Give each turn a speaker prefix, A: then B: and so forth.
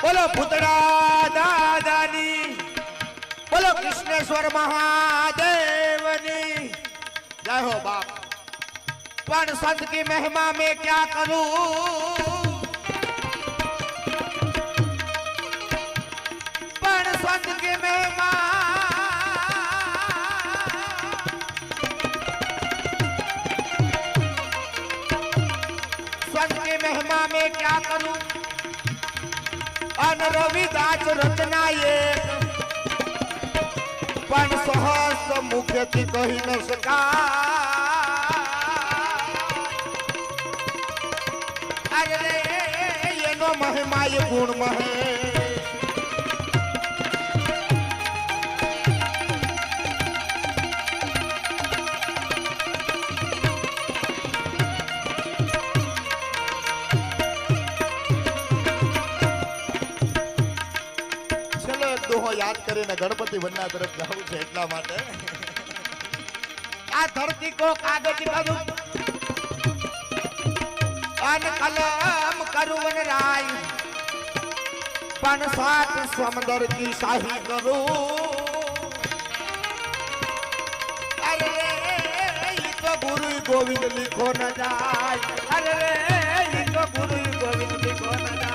A: બોલો ભૂતડા દાદાની, બોલો કૃષ્ણેશ્વર महादेवनी जय हो बाप। पण संत की महिमा में क्या करूं, पण संत की महिमा, संत की महिमा में क्या करूं। अन रविदास रचना एक पण सहस्र मुख्यથી કહી ન શકાય। અરે એનો મહિમા એ ગુણમાં હે। દોહો યાદ કરીને ગણપતિ વનના તરફ જવું છે એટલા માટે આ ધરતી કો કાગજ કરું અન કલમ કરું વન રાય પણ સાત સમંદર की शाही करूं। अरे ये तो गुरु गोविंद लिखो न जाए, अरे ये तो गुरु गोविंद लिखो न जाए।